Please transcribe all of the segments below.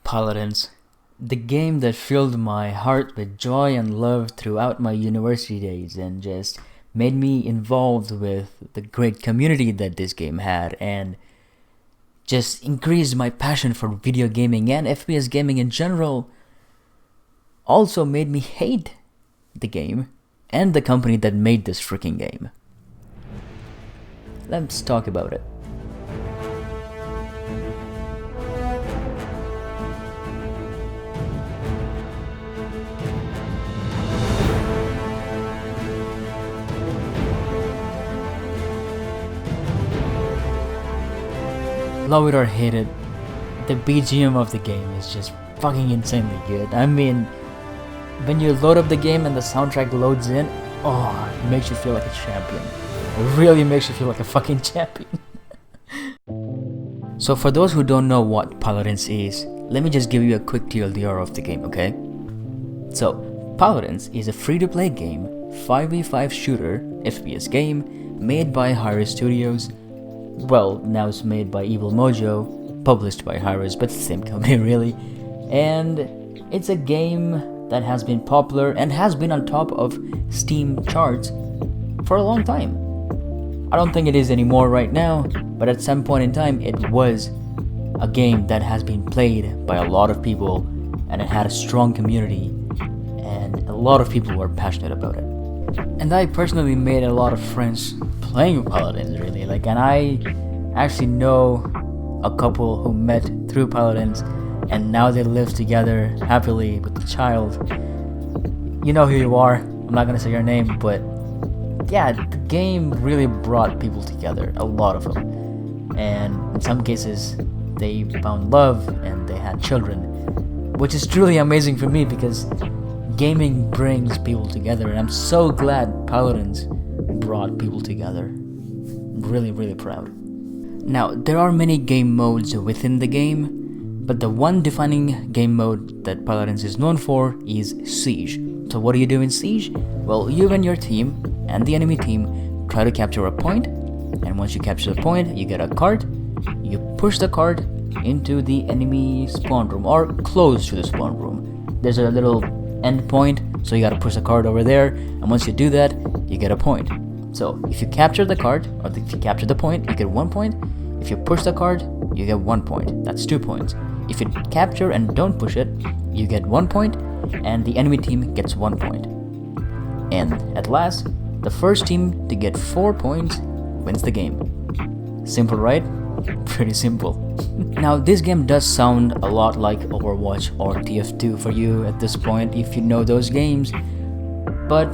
Paladins, the game that filled my heart with joy and love throughout my university days and just made me involved with the great community that this game had and just increased my passion for video gaming and FPS gaming in general. Also made me hate the game and the company that made this freaking game. Let's talk about it. Love it or hate it, the BGM of the game is just fucking insanely good. I mean, when you load up the game and the soundtrack loads in, it makes you feel like a champion. It really makes you feel like a fucking champion. So for those who don't know what Paladins is, let me just give you a quick TLDR of the game, okay? So, Paladins is a free-to-play game, 5v5 shooter, FPS game, made by Hi-Rez Studios. Well, now it's made by Evil Mojo, published by Hi-Rez, but it's the same company really. And it's a game that has been popular and has been on top of Steam charts for a long time. I don't think it is anymore right now, but at some point in time it was a game that has been played by a lot of people and it had a strong community and a lot of people were passionate about it. And I personally made a lot of friends playing Paladins really, and I actually know a couple who met through Paladins and now they live together happily with a child. You know who you are, I'm not gonna say your name, but yeah, the game really brought people together, a lot of them. And in some cases, they found love and they had children, which is truly amazing for me because gaming brings people together, and I'm so glad Paladins brought people together. I'm really, really proud. Now, there are many game modes within the game, but the one defining game mode that Paladins is known for is Siege. So what do you do in Siege? Well, you and your team and the enemy team try to capture a point, and once you capture the point, you get a cart. You push the cart into the enemy spawn room or close to the spawn room. There's a little end point, so you gotta push the cart over there, and once you do that, you get a point. So if you capture the cart, or if you capture the point, you get 1 point. If you push the cart, you get 1 point. That's 2 points. If you capture and don't push it, you get 1 point, and the enemy team gets 1 point. And at last, the first team to get 4 points wins the game. Simple, right? Pretty simple. Now, this game does sound a lot like Overwatch or TF2 for you at this point if you know those games, but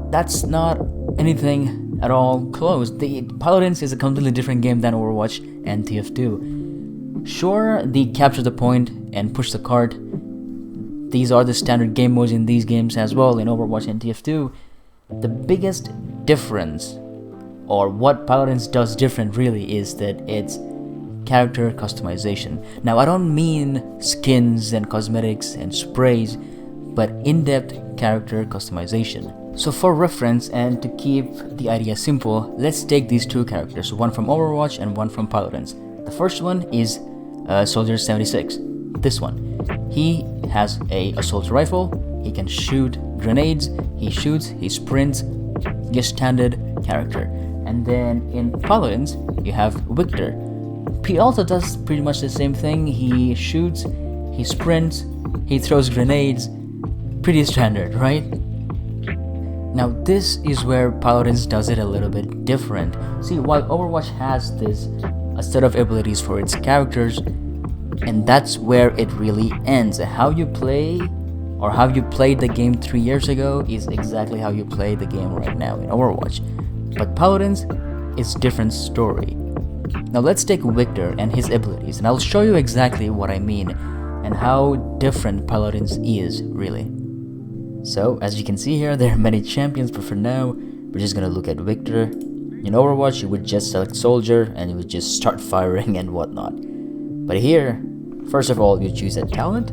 that's not anything at all close. The Paladins is a completely different game than Overwatch and TF2. Sure, the capture the point and push the cart, these are the standard game modes in these games as well in Overwatch and TF2. The biggest difference, or what Paladins does different really, is that it's character customization. Now, I don't mean skins and cosmetics and sprays, but in-depth character customization. So for reference and to keep the idea simple, let's take these two characters, one from Overwatch and one from Paladins. The first one is Soldier 76. This one. He has a assault rifle, he can shoot grenades, he shoots, he sprints, just standard character. And then in Paladins, you have Victor. He also does pretty much the same thing. He shoots, he sprints, he throws grenades. Pretty standard, right? Now this is where Paladins does it a little bit different. See, while Overwatch has a set of abilities for its characters, and that's where it really ends. How you play, or how you played the game 3 years ago, is exactly how you play the game right now in Overwatch. But Paladins is a different story. Now let's take Victor and his abilities, and I'll show you exactly what I mean and how different Paladins is really. So as you can see here, there are many champions, but for now we're just gonna look at Victor. In Overwatch you would just select Soldier and you would just start firing and whatnot. But here, first of all, you choose a talent.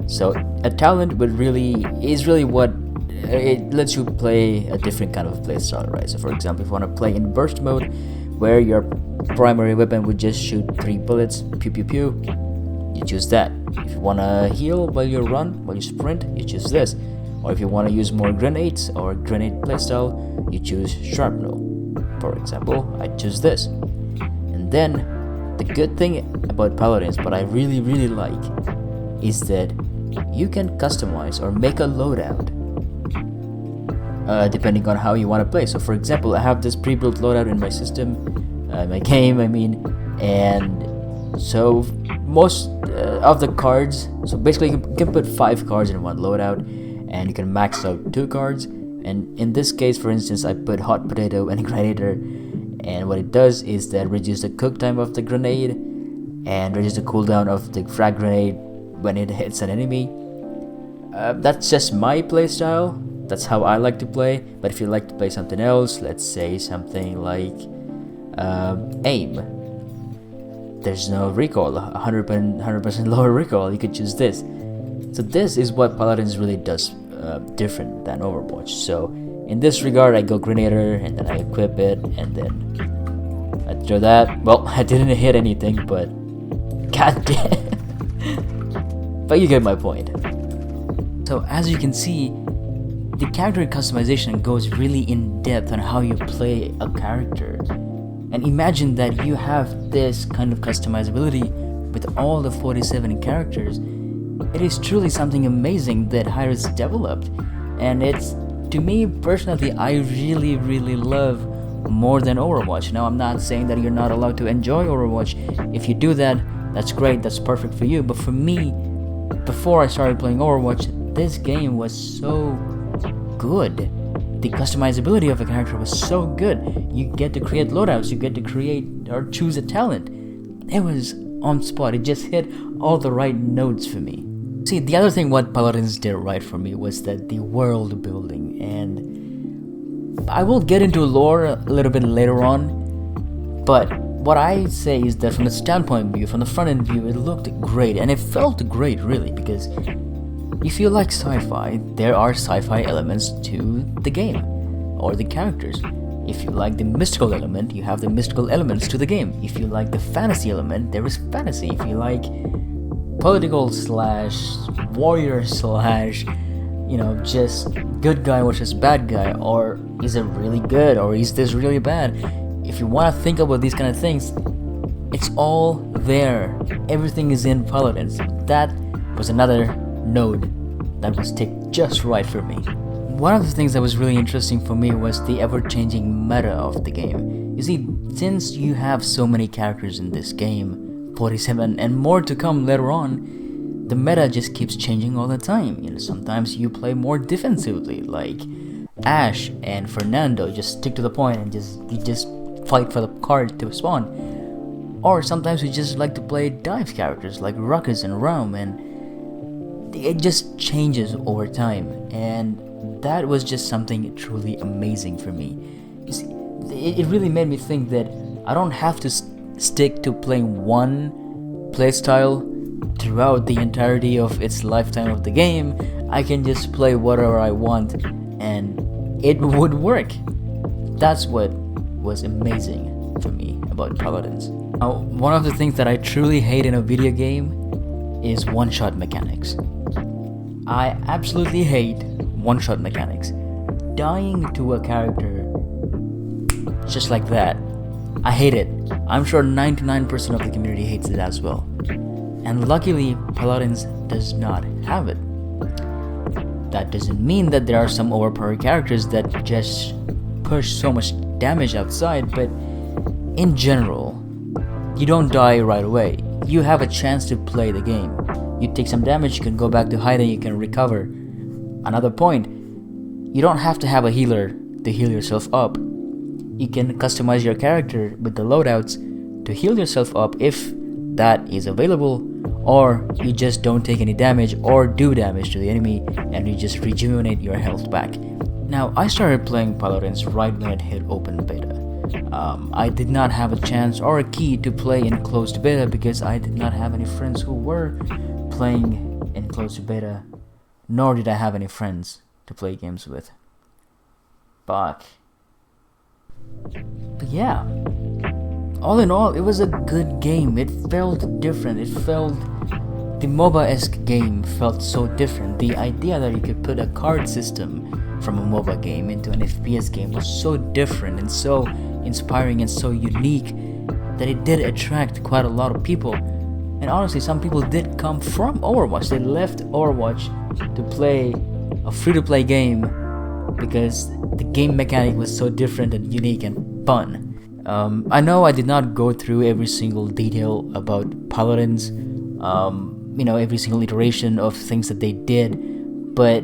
So a talent is really what it lets you play a different kind of playstyle, right? So for example, if you want to play in burst mode, where your primary weapon would just shoot 3 bullets, pew pew pew, you choose that. If you wanna heal while you run, while you sprint, you choose this. Or if you wanna use more grenades or grenade playstyle, you choose shrapnel. For example, I choose this. And then the good thing about paladins, what I really like, is that you can customize or make a loadout depending on how you want to play. So for example, I have this pre-built loadout in my system, my game, and so most of the cards, so basically you can put 5 cards in one loadout, and you can max out 2 cards. And in this case, for instance, I put hot potato and grenadier, and what it does is that reduce the cook time of the grenade and reduce the cooldown of the frag grenade when it hits an enemy. That's just my playstyle. That's how I like to play. But if you like to play something else, let's say something like aim, there's no recoil, 100% lower recoil, you could choose this. So this is what Paladins really does different than Overwatch. So in this regard, I go Grenadier, and then I equip it, and then I throw that. Well, I didn't hit anything, but god damn. But you get my point. So as you can see, the character customization goes really in depth on how you play a character. And imagine that you have this kind of customizability with all the 47 characters. It is truly something amazing that Hi-Rez developed, and it's, to me personally, I really love more than Overwatch. Now I'm not saying that you're not allowed to enjoy Overwatch. If you do that, that's great, that's perfect for you. But for me, before I started playing Overwatch, this game was so good. The customizability of a character was so good. You get to create loadouts, you get to create or choose a talent. It was on spot, it just hit all the right notes for me. See, the other thing what Paladins did right for me was that the world building, and I will get into lore a little bit later on, but what I say is that from the standpoint view, from the front end view, it looked great, and it felt great really, because if you like sci-fi, there are sci-fi elements to the game, or the characters. If you like the mystical element, you have the mystical elements to the game. If you like the fantasy element, there is fantasy. If you like political / warrior / just good guy versus bad guy, or is it really good, or is this really bad? If you want to think about these kind of things, it's all there. Everything is in Paladins. That was another node that was ticked just right for me. One of the things that was really interesting for me was the ever-changing meta of the game. You see, since you have so many characters in this game, 47 and more to come later on, the meta just keeps changing all the time. Sometimes you play more defensively, like Ash and Fernando, just stick to the point and you just fight for the card to spawn. Or sometimes we just like to play dive characters like Ruckus and Rum, and it just changes over time, and that was just something truly amazing for me. You see, it really made me think that I don't have to stick to playing one playstyle throughout the entirety of its lifetime of the game. I can just play whatever I want and it would work. That's what was amazing for me about Paladins. Now, one of the things that I truly hate in a video game is one-shot mechanics. I absolutely hate one-shot mechanics. Dying to a character just like that, I hate it. I'm sure 99% of the community hates it as well. And luckily, Paladins does not have it. That doesn't mean that there are some overpowered characters that just push so much damage outside, but in general, you don't die right away. You have a chance to play the game. You take some damage, you can go back to hiding, you can recover. Another point, you don't have to have a healer to heal yourself up. You can customize your character with the loadouts to heal yourself up if that is available, or you just don't take any damage or do damage to the enemy and you just rejuvenate your health back. Now, I started playing Paladins right when it hit open beta. I did not have a chance or a key to play in closed beta because I did not have any friends who were playing in closed beta, nor did I have any friends to play games with. But yeah, all in all, it was a good game. It felt different. It felt The MOBA-esque game felt so different. The idea that you could put a card system from a MOBA game into an FPS game was so different and so inspiring and so unique that it did attract quite a lot of people. And honestly, some people did come from Overwatch. They left Overwatch to play a free-to-play game because the game mechanic was so different and unique and fun. I know I did not go through every single detail about Paladins, every single iteration of things that they did, but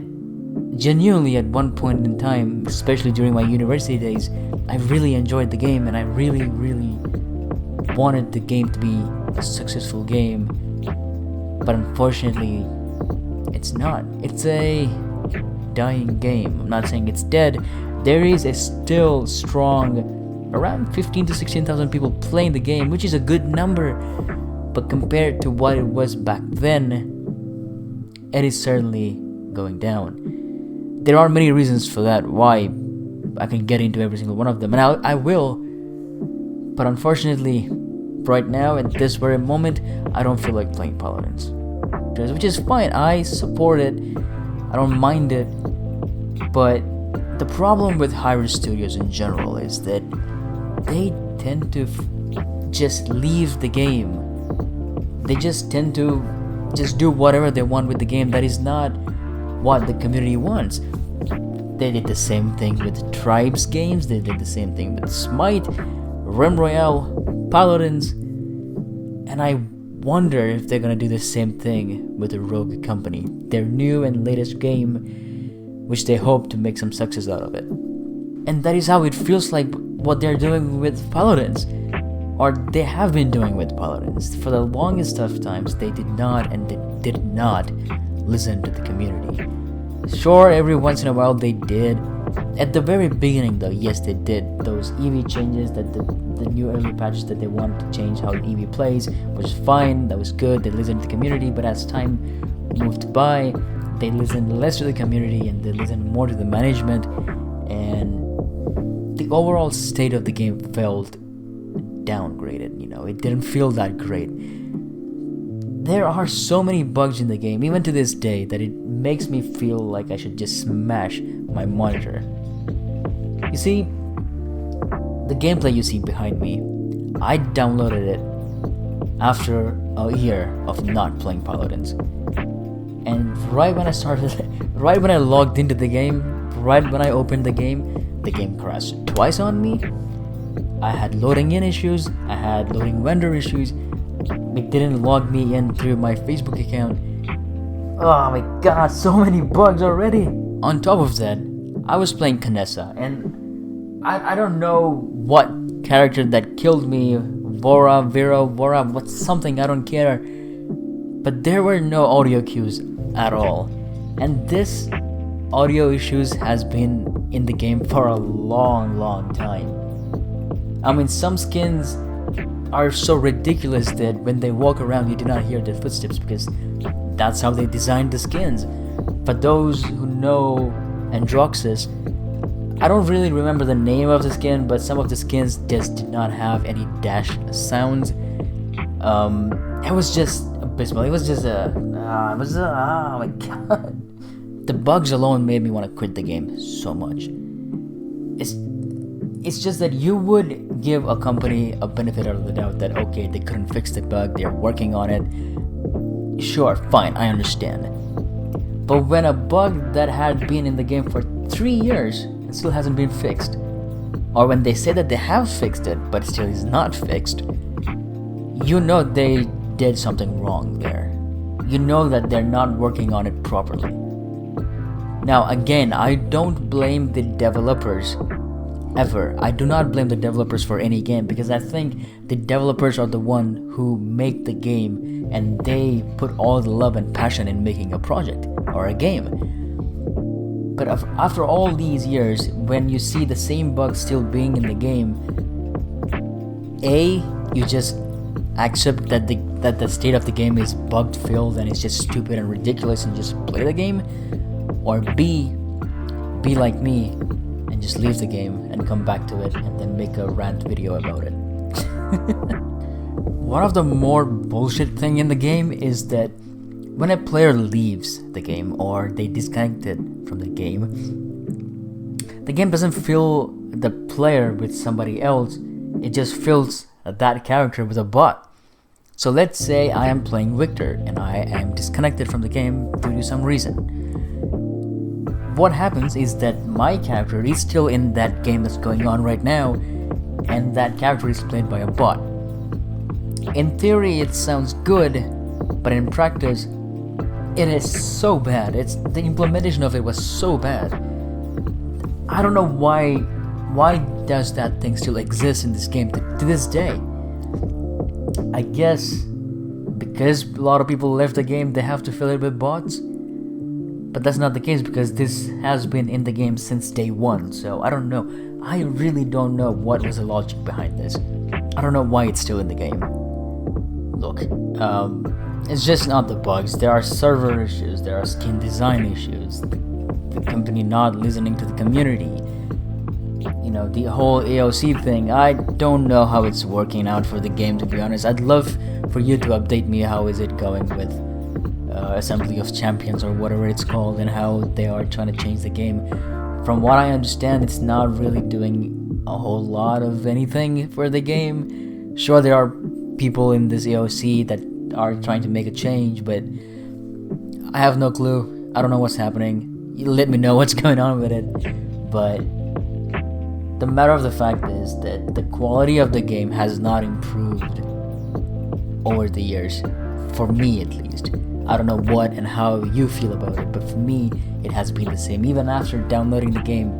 genuinely at one point in time, especially during my university days, I really enjoyed the game and I really wanted the game to be a successful game, but unfortunately it's not. It's a dying game. I'm not saying it's dead. There is a still strong around 15 to 16,000 people playing the game, which is a good number, but compared to what it was back then, it is certainly going down. There are many reasons for that, why I can get into every single one of them, and I will, but unfortunately right now at this very moment I don't feel like playing Paladins, which is fine. I support it, I don't mind it, but the problem with higher studios in general is that they tend to just leave the game. They just tend to just do whatever they want with the game. That is not what the community wants. They did the same thing with Tribes games, they did the same thing with Smite, Realm Royale, Paladins, and I wonder if they're gonna do the same thing with the Rogue Company, their new and latest game, which they hope to make some success out of it. And that is how it feels like what they're doing with Paladins, or they have been doing with Paladins. For the longest of times, they did not listen to the community. Sure, every once in a while they did. At the very beginning though, yes, they did those EV changes, that the new early patches that they wanted to change how EV plays, which is fine, that was good, they listened to the community, but as time moved by, they listened less to the community and they listened more to the management, and the overall state of the game felt downgraded, it didn't feel that great. There are so many bugs in the game, even to this day, that it makes me feel like I should just smash my monitor. You see, the gameplay you see behind me, I downloaded it after a year of not playing Paladins. And right when I logged into the game, right when I opened the game crashed twice on me. I had loading in issues, I had loading vendor issues, it didn't log me in through my Facebook account. Oh my god, so many bugs already! On top of that, I was playing Kanessa, and I don't know what character that killed me, Vora, what's something, I don't care. But there were no audio cues at all. And this audio issues has been in the game for a long time. I mean, some skins are so ridiculous that when they walk around you do not hear their footsteps because that's how they designed the skins. But those who know Androxus, I don't really remember the name of the skin, but some of the skins just did not have any dash sounds. It was just abysmal. It was just oh my god. The bugs alone made me want to quit the game so much. It's just that you would give a company a benefit of the doubt that, okay, they couldn't fix the bug, they're working on it. Sure, fine, I understand. But when a bug that had been in the game for 3 years and still hasn't been fixed, or when they say that they have fixed it but still is not fixed, you know they did something wrong there. You know that they're not working on it properly. Now again, I don't blame the developers ever. I do not blame the developers for any game, because I think the developers are the one who make the game and they put all the love and passion in making a project or a game. But after all these years, when you see the same bugs still being in the game, A, you just accept that the state of the game is bug filled and it's just stupid and ridiculous and just play the game, or B, be like me and just leave the game and come back to it and then make a rant video about it. One of the more bullshit thing in the game is that when a player leaves the game or they disconnected from the game doesn't fill the player with somebody else, it just fills that character with a bot. So let's say I am playing Victor and I am disconnected from the game due to some reason. What happens is that my character is still in that game that's going on right now, and that character is played by a bot. In theory it sounds good, but in practice it is so bad. The implementation of it was so bad. I don't know why does that thing still exist in this game to this day. I guess because a lot of people left the game, they have to fill it with bots. But that's not the case, because this has been in the game since day one. So I don't know. I really don't know what was the logic behind this. I don't know why it's still in the game. Look, it's just not the bugs. There are server issues, there are skin design issues, the company not listening to the community. You know, the whole AOC thing, I don't know how it's working out for the game, to be honest. I'd love for you to update me how is it going with Assembly of Champions or whatever it's called, and how they are trying to change the game. From what I understand, it's not really doing a whole lot of anything for the game. Sure, there are people in this AOC that are trying to make a change, but I have no clue. I don't know what's happening. You let me know what's going on with it. But the matter of the fact is that the quality of the game has not improved over the years, for me at least. I don't know what and how you feel about it, but for me, it has been the same. Even after downloading the game,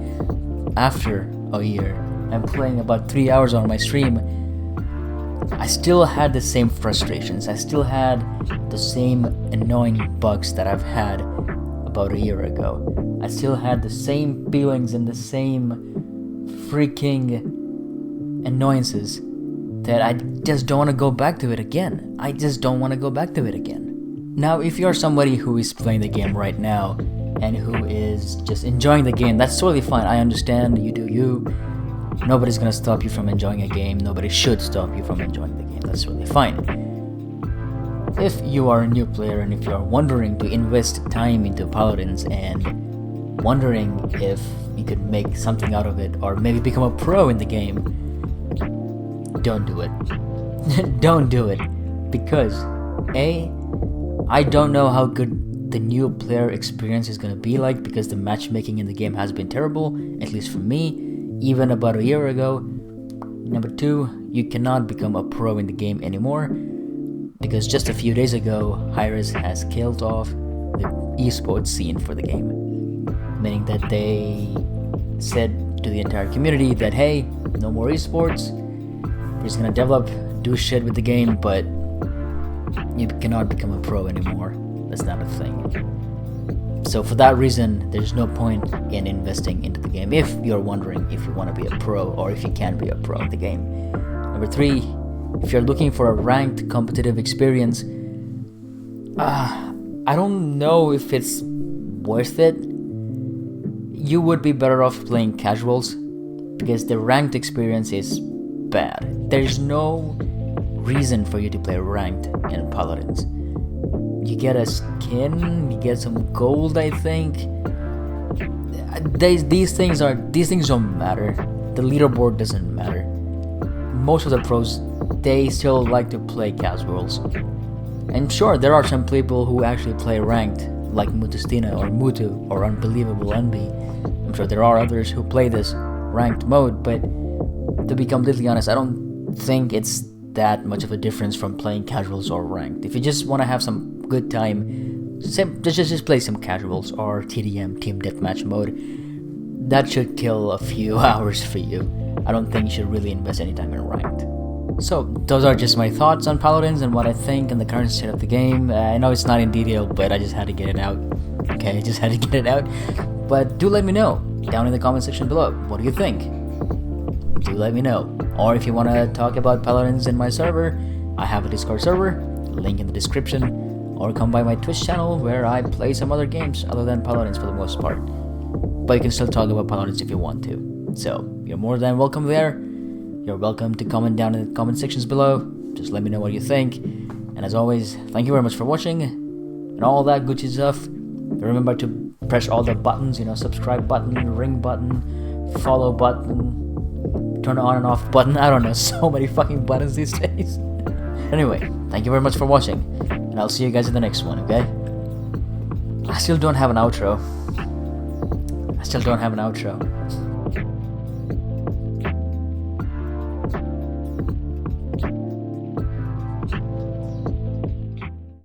after a year, and playing about 3 hours on my stream, I still had the same frustrations. I still had the same annoying bugs that I've had about a year ago. I still had the same feelings and the same freaking annoyances that I just don't want to go back to it again. I just don't want to go back to it again. Now, if you're somebody who is playing the game right now and who is just enjoying the game, that's totally fine. I understand. You do you. Nobody's gonna stop you from enjoying a game. Nobody should stop you from enjoying the game. That's really fine. If you are a new player and if you are wondering to invest time into Paladins and wondering if you could make something out of it or maybe become a pro in the game, don't do it. Don't do it. Because I don't know how good the new player experience is gonna be like, because the matchmaking in the game has been terrible, at least for me, even about a year ago. Number 2, you cannot become a pro in the game anymore, because just a few days ago, Hi-Rez has killed off the esports scene for the game. Meaning that they said to the entire community that, hey, no more esports, we're just gonna develop, do shit with the game, but you cannot become a pro anymore. That's not a thing. So for that reason, there's no point in investing into the game if you're wondering if you want to be a pro or if you can be a pro in the game. Number 3, if you're looking for a ranked competitive experience, I don't know if it's worth it. You would be better off playing casuals, because the ranked experience is bad. There's no reason for you to play ranked in Paladins. You get a skin, you get some gold, I think. These things don't matter. The leaderboard doesn't matter. Most of the pros, they still like to play casuals. And sure, there are some people who actually play ranked, like Mutustina or Mutu or Unbelievable Unbe. I'm sure there are others who play this ranked mode, but to be completely honest, I don't think it's that much of a difference from playing casuals or ranked. If you just want to have some good time, just play some casuals or TDM, Team Deathmatch mode. That should kill a few hours for you. I don't think you should really invest any time in ranked. So those are just my thoughts on Paladins and what I think and the current state of the game. I know it's not in detail, but I just had to get it out. Okay, I just had to get it out. But do let me know down in the comment section below. What do you think? Do let me know. Or if you want to talk about Paladins in my server, I have a Discord server, link in the description. Or come by my Twitch channel where I play some other games other than Paladins for the most part. But you can still talk about Paladins if you want to. So you're more than welcome there. You're welcome to comment down in the comment sections below. Just let me know what you think. And as always, thank you very much for watching. and all that Gucci stuff. Remember to press all the buttons, subscribe button, ring button, follow button, turn on and off button. I don't know, so many fucking buttons these days. Anyway, thank you very much for watching, and I'll see you guys in the next one, okay? I still don't have an outro.